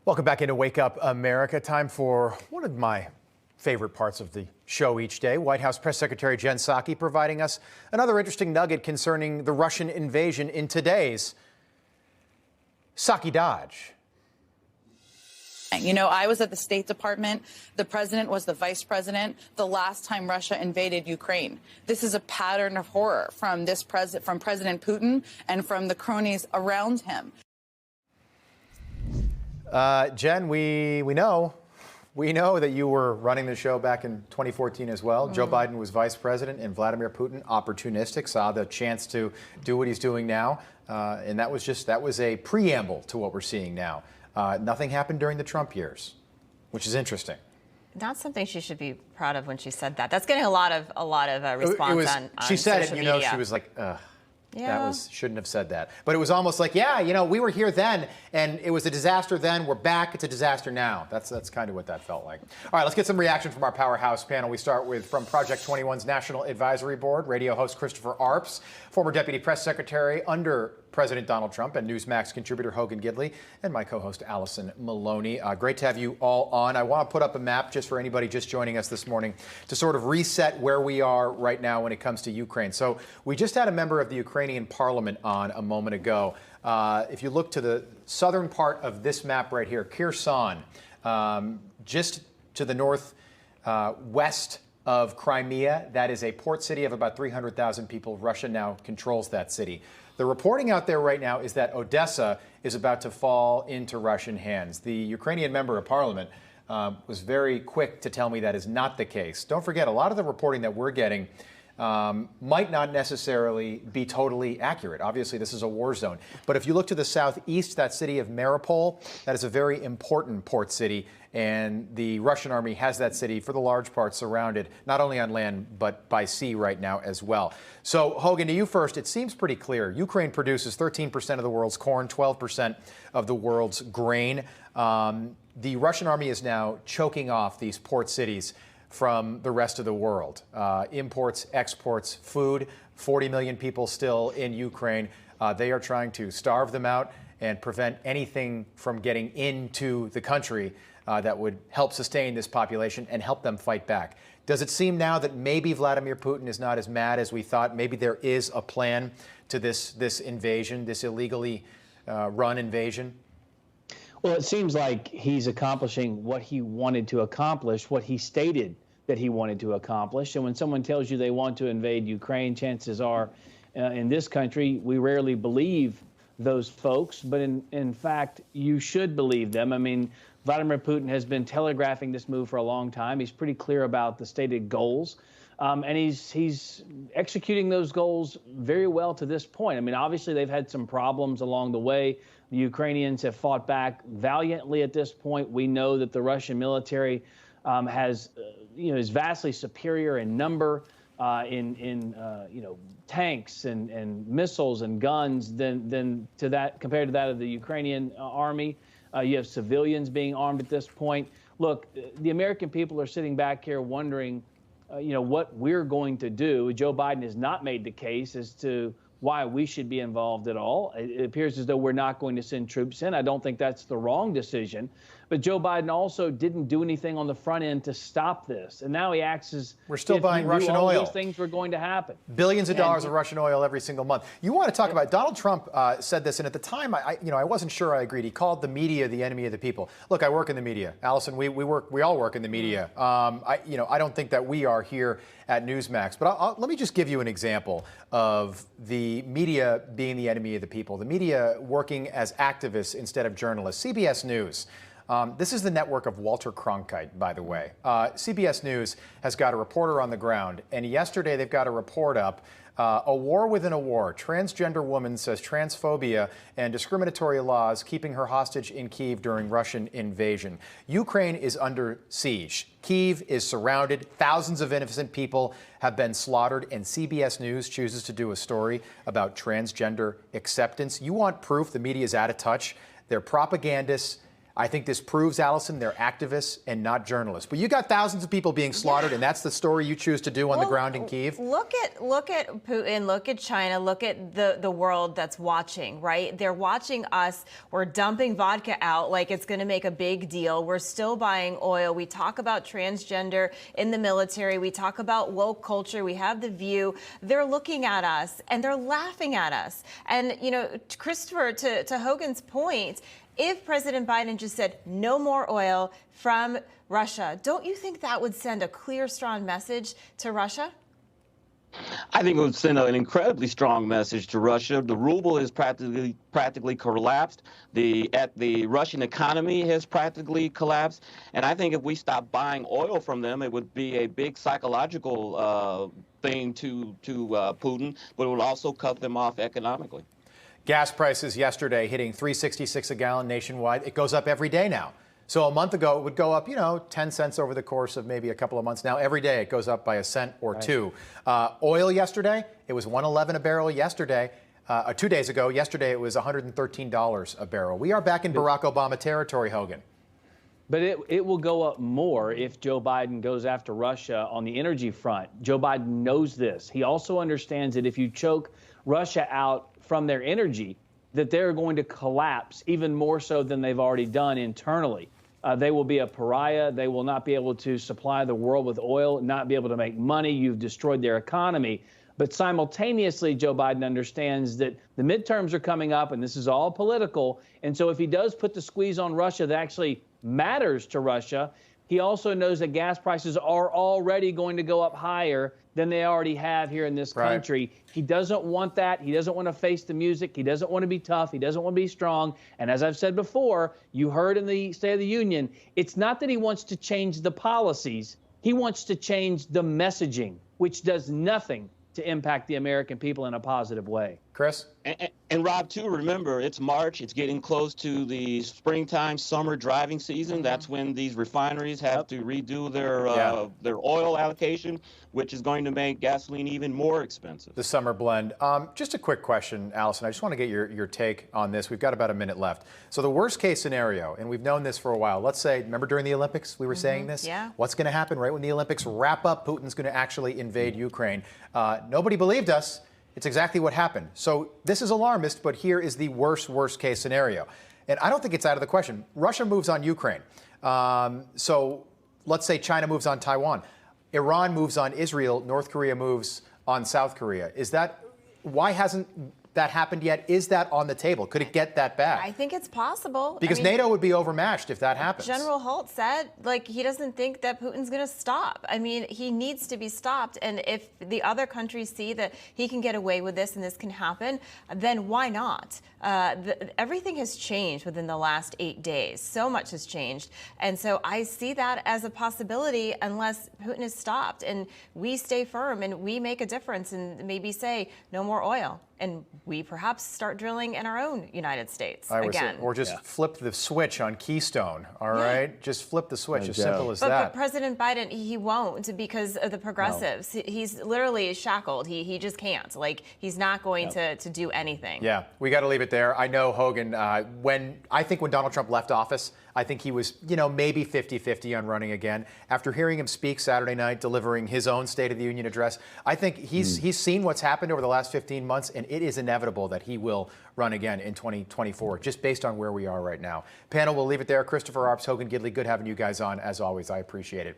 Welcome back into Wake Up America. Time for one of my favorite parts of the show each day. White House Press Secretary Jen Psaki providing us another interesting nugget concerning the Russian invasion in today's Psaki Dodge. You know, I was at the State Department. The president was the vice president the last time Russia invaded Ukraine. This is a pattern of horror from from President Putin and from the cronies around him. Jen, we know that you were running the show back in 2014 as well. Joe Biden was vice president, and Vladimir Putin, opportunistic, saw the chance to do what he's doing now, and that was a preamble to what we're seeing now. Nothing happened during the Trump years, which is interesting. Not something she should be proud of when she said that. That's getting a lot of response on she said social it, you know, media. she was like, ugh. Yeah. Shouldn't have said that. But it was almost like, yeah, you know, we were here then, and it was a disaster then. We're back. It's a disaster now. That's kind of what that felt like. All right, let's get some reaction from our powerhouse panel. We start with from Project 21's National Advisory Board, radio host Christopher Arps, former Deputy Press Secretary under President Donald Trump, and Newsmax contributor Hogan Gidley, and my co-host Allison Maloney. Great to have you all on. I want to put up a map just for anybody just joining us this morning to sort of reset where we are right now when it comes to Ukraine. So we just had a member of the Ukrainian parliament on a moment ago. If you look to the southern part of this map right here, Kherson, just to the north west of Crimea, that is a port city of about 300,000 people. Russia now controls that city. The reporting out there right now is that Odessa is about to fall into Russian hands. The Ukrainian member of parliament was very quick to tell me that is not the case. Don't forget, a lot of the reporting that we're getting might not necessarily be totally accurate. Obviously, this is a war zone. But if you look to the southeast, that city of Mariupol, that is a very important port city. And the Russian army has that city, for the large part, surrounded, not only on land, but by sea right now as well. So, Hogan, to you first. It seems pretty clear. Ukraine produces 13% of the world's corn, 12% of the world's grain. The Russian army is now choking off these port cities from the rest of the world. Imports, exports, food, 40 million people still in Ukraine. They are trying to starve them out and prevent anything from getting into the country that would help sustain this population and help them fight back. Does it seem now that maybe Vladimir Putin is not as mad as we thought? Maybe there is a plan to this invasion, this illegally run invasion? Well, it seems like he's accomplishing what he wanted to accomplish, what he stated that he wanted to accomplish. And when someone tells you they want to invade Ukraine, chances are in this country, we rarely believe those folks. But in fact, you should believe them. I mean, Vladimir Putin has been telegraphing this move for a long time. He's pretty clear about the stated goals. And he's executing those goals very well to this point. I mean, obviously, they've had some problems along the way. The Ukrainians have fought back valiantly at this point. We know that the Russian military is vastly superior in number, in tanks and missiles and guns than compared to that of the Ukrainian army. You have civilians being armed at this point. Look, the American people are sitting back here wondering, what we're going to do. Joe Biden has not made the case as to why we should be involved at all. It appears as though we're not going to send troops in. I don't think that's the wrong decision. But Joe Biden also didn't do anything on the front end to stop this. And now he acts as we're still buying Russian oil. These things were going to happen. Billions of dollars of Russian oil every single month. You want to talk about Donald Trump said this, and at the time, I wasn't sure I agreed. He called the media the enemy of the people. Look, I work in the media, Allison. We all work in the media. I don't think that we are here at Newsmax. But let me just give you an example of the media being the enemy of the people. The media working as activists instead of journalists. CBS News. This is the network of Walter Cronkite, by the way. CBS News has got a reporter on the ground, and yesterday they've got a report up, a war within a war. Transgender woman says transphobia and discriminatory laws keeping her hostage in Kyiv during Russian invasion. Ukraine is under siege. Kyiv is surrounded. Thousands of innocent people have been slaughtered, and CBS News chooses to do a story about transgender acceptance. You want proof the media is out of touch? They're propagandists. I think this proves, Allison, they're activists and not journalists. But you got thousands of people being slaughtered, and that's the story you choose to do on the ground in Kyiv. Look at Putin, look at China, look at the world that's watching, right? They're watching us. We're dumping vodka out like it's going to make a big deal. We're still buying oil. We talk about transgender in the military. We talk about woke culture. We have The View. They're looking at us and they're laughing at us. And, you know, Christopher, to Hogan's point, if President Biden just said no more oil from Russia, don't you think that would send a clear, strong message to Russia? I think it would send an incredibly strong message to Russia. The ruble has practically collapsed. The Russian economy has practically collapsed. And I think if we stop buying oil from them, it would be a big psychological thing to Putin, but it would also cut them off economically. Gas prices yesterday hitting $3.66 a gallon nationwide. It goes up every day now. So a month ago, it would go up, 10 cents over the course of maybe a couple of months. Now, every day it goes up by a cent or two. Oil yesterday, it was $111 a barrel yesterday. 2 days ago, yesterday, it was $113 a barrel. We are back in Barack Obama territory, Hogan. But it will go up more if Joe Biden goes after Russia on the energy front. Joe Biden knows this. He also understands that if you choke Russia out from their energy, that they're going to collapse even more so than they've already done internally. They will be a pariah. They will not be able to supply the world with oil, not be able to make money. You've destroyed their economy. But simultaneously, Joe Biden understands that the midterms are coming up, and this is all political. And so if he does put the squeeze on Russia that actually matters to Russia, he also knows that gas prices are already going to go up higher than they already have here in this country. He doesn't want that. He doesn't want to face the music. He doesn't want to be tough. He doesn't want to be strong. And as I've said before, you heard in the State of the Union, it's not that he wants to change the policies. He wants to change the messaging, which does nothing to impact the American people in a positive way. Chris? And Rob, too, remember, it's March. It's getting close to the springtime, summer driving season. That's when these refineries have to redo their oil allocation, which is going to make gasoline even more expensive. The summer blend. Just a quick question, Allison. I just want to get your take on this. We've got about a minute left. So the worst case scenario, and we've known this for a while, let's say, remember during the Olympics we were saying this? Yeah. What's going to happen right when the Olympics wrap up? Putin's going to actually invade Ukraine. Nobody believed us. It's exactly what happened. So this is alarmist, but here is the worst case scenario. And I don't think it's out of the question. Russia moves on Ukraine. So let's say China moves on Taiwan. Iran moves on Israel. North Korea moves on South Korea. Why hasn't that happened yet? Is that on the table? Could it get that bad? I think it's possible. Because NATO would be overmatched if that happens. General Holt said, he doesn't think that Putin's going to stop. I mean, he needs to be stopped. And if the other countries see that he can get away with this and this can happen, then why not? Everything has changed within the last 8 days. So much has changed. And so I see that as a possibility unless Putin is stopped and we stay firm and we make a difference and maybe say no more oil. And we perhaps start drilling in our own United States again. Or just flip the switch on Keystone, all right? Just flip the switch, as simple as that. But President Biden, he won't because of the progressives. No. He's literally shackled. He just can't. He's not going to do anything. Yeah, we got to leave it there. I know, Hogan, when Donald Trump left office, I think he was, maybe 50-50 on running again. After hearing him speak Saturday night, delivering his own State of the Union address, I think he's seen what's happened over the last 15 months, and it is inevitable that he will run again in 2024, just based on where we are right now. Panel, we'll leave it there. Christopher Arps, Hogan Gidley, good having you guys on, as always. I appreciate it.